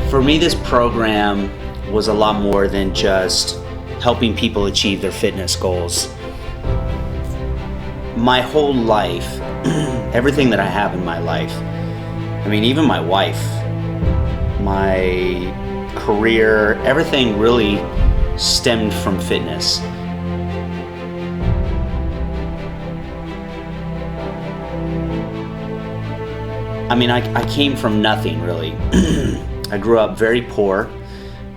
For me, this program was a lot more than just helping people achieve their fitness goals. My whole life, everything that I have in my life, I mean, even my wife, my career, everything really stemmed from fitness. I mean, I came from nothing, really. I grew up very poor.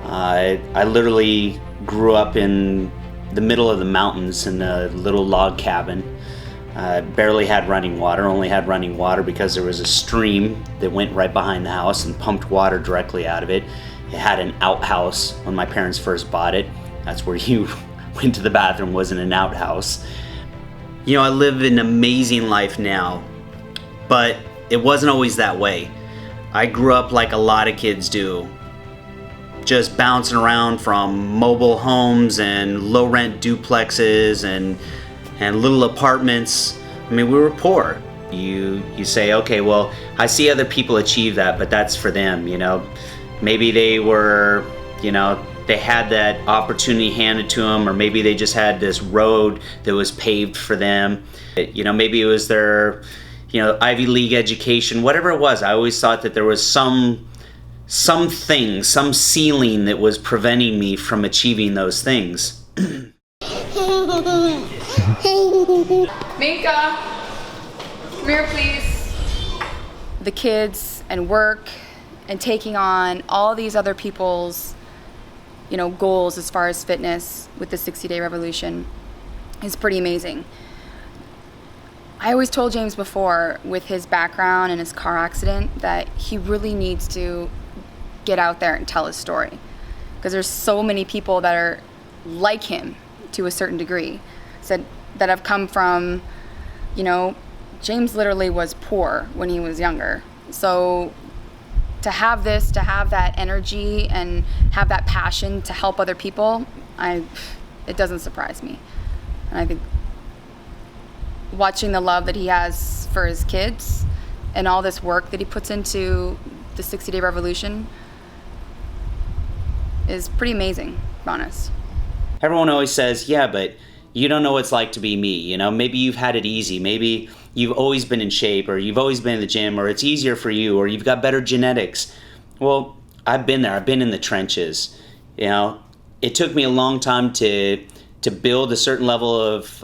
I literally grew up in the middle of the mountains in a little log cabin. Barely had running water, only had running water because there was a stream that went right behind the house and pumped water directly out of it. It had an outhouse when my parents first bought it. That's where you went to the bathroom, wasn't an outhouse. You know, I live an amazing life now, but it wasn't always that way. I grew up like a lot of kids do, just bouncing around from mobile homes and low-rent duplexes and little apartments. I mean, we were poor. You say, okay, well, I see other people achieve that, but that's for them, you know. Maybe they were, you know, they had that opportunity handed to them, or maybe they just had this road that was paved for them. You know, maybe it was their, you know, Ivy League education, whatever it was. I always thought that there was some ceiling that was preventing me from achieving those things. Minka, come here, please. The kids and work and taking on all these other people's, you know, goals as far as fitness with the 60-day revolution is pretty amazing. I always told James before, with his background and his car accident, that he really needs to get out there and tell his story, because there's so many people that are like him to a certain degree, that have come from, you know, James literally was poor when he was younger. So to have that energy and have that passion to help other people, it doesn't surprise me. And I think watching the love that he has for his kids and all this work that he puts into the 60-day revolution is pretty amazing, to be honest. Everyone always says, yeah, but you don't know what it's like to be me. You know, maybe you've had it easy. Maybe you've always been in shape, or you've always been in the gym, or it's easier for you, or you've got better genetics. Well, I've been there. I've been in the trenches. You know, it took me a long time to build a certain level of,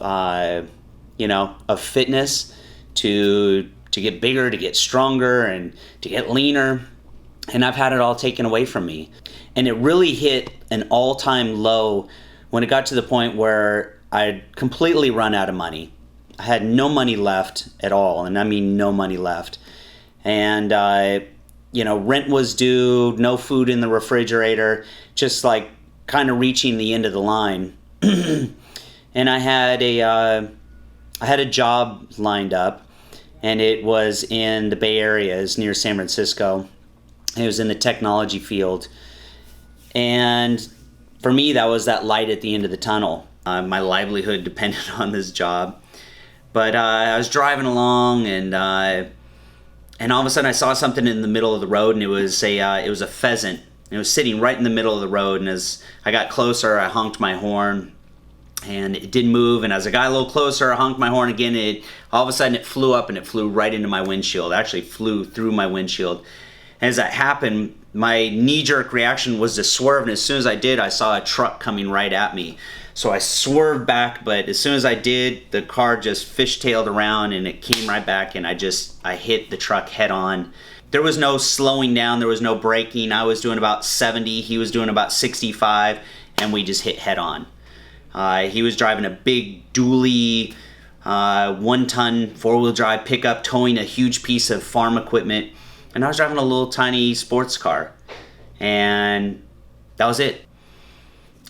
you know, of fitness, to get bigger, to get stronger, and to get leaner. And I've had it all taken away from me. And it really hit an all-time low when it got to the point where I'd completely run out of money. I had no money left at all, and I mean no money left. And, you know, rent was due, no food in the refrigerator, just like kind of reaching the end of the line. And I had a job lined up, and it was in the Bay Area, it's near San Francisco. It was in the technology field. And for me, that was that light at the end of the tunnel. My livelihood depended on this job. But I was driving along, and all of a sudden I saw something in the middle of the road, and it was a pheasant. It was sitting right in the middle of the road, and as I got closer, I honked my horn, and it didn't move. And as I got a little closer, I honked my horn again. All of a sudden it flew up, and it flew right into my windshield. It actually flew through my windshield. And as that happened, my knee-jerk reaction was to swerve, and as soon as I did, I saw a truck coming right at me. So I swerved back, but as soon as I did, the car just fishtailed around, and it came right back, and I hit the truck head on. There was no slowing down, there was no braking. I was doing about 70, he was doing about 65, and we just hit head on. He was driving a big dually, 1-ton four-wheel drive pickup, towing a huge piece of farm equipment. And I was driving a little tiny sports car, and that was it.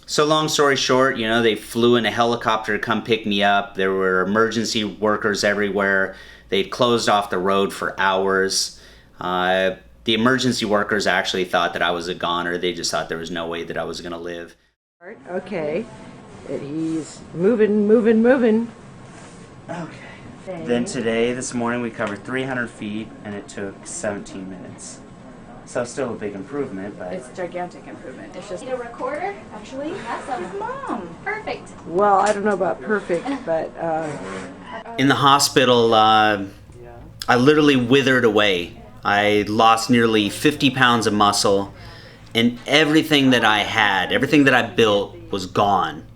So long story short, you know, they flew in a helicopter to come pick me up. There were emergency workers everywhere. They'd closed off the road for hours. The emergency workers actually thought that I was a goner. They just thought there was no way that I was going to live. Okay, and he's moving. Okay. Then today, this morning, we covered 300 feet, and it took 17 minutes. So still a big improvement, but It's gigantic improvement. It's just Need a recorder? Actually, awesome. mom. Perfect. Well, I don't know about perfect, but in the hospital, I literally withered away. I lost nearly 50 pounds of muscle, and everything that I had, everything that I built was gone.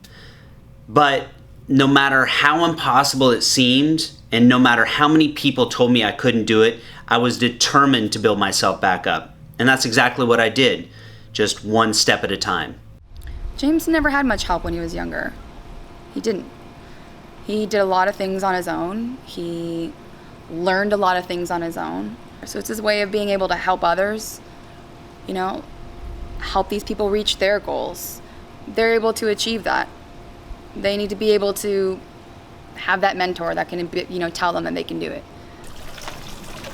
But no matter how impossible it seemed, and no matter how many people told me I couldn't do it, I was determined to build myself back up. And that's exactly what I did, just one step at a time. James never had much help when he was younger. He didn't. He did a lot of things on his own. He learned a lot of things on his own. So it's his way of being able to help others, you know, help these people reach their goals. They're able to achieve that. They need to be able to have that mentor that can, you know, tell them that they can do it.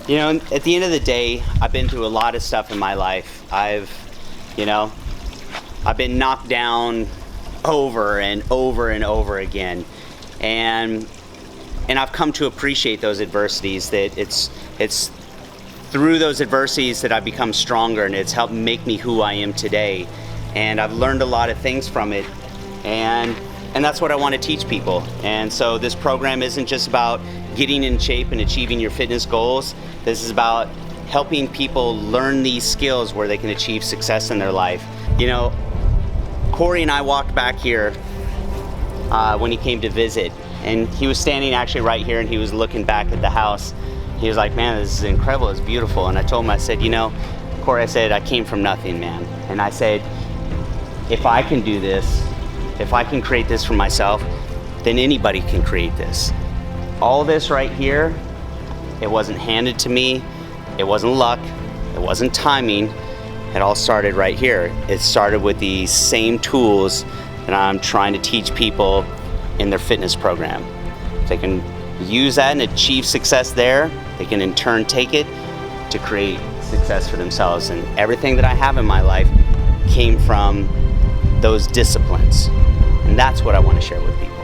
You know, at the end of the day, I've been through a lot of stuff in my life. I've been knocked down over and over and over again. And I've come to appreciate those adversities, that it's through those adversities that I've become stronger, and it's helped make me who I am today. And I've learned a lot of things from it. And that's what I want to teach people. And so this program isn't just about getting in shape and achieving your fitness goals. This is about helping people learn these skills where they can achieve success in their life. You know, Corey and I walked back here when he came to visit, and he was standing actually right here, and he was looking back at the house. He was like, man, this is incredible, it's beautiful. And I told him, I said, you know, Corey, I said, I came from nothing, man. And I said, if I can do this, if I can create this for myself, then anybody can create this. All this right here, it wasn't handed to me, it wasn't luck, it wasn't timing. It all started right here. It started with the same tools that I'm trying to teach people in their fitness program. If they can use that and achieve success there, they can in turn take it to create success for themselves. And everything that I have in my life came from those disciplines. And that's what I want to share with people.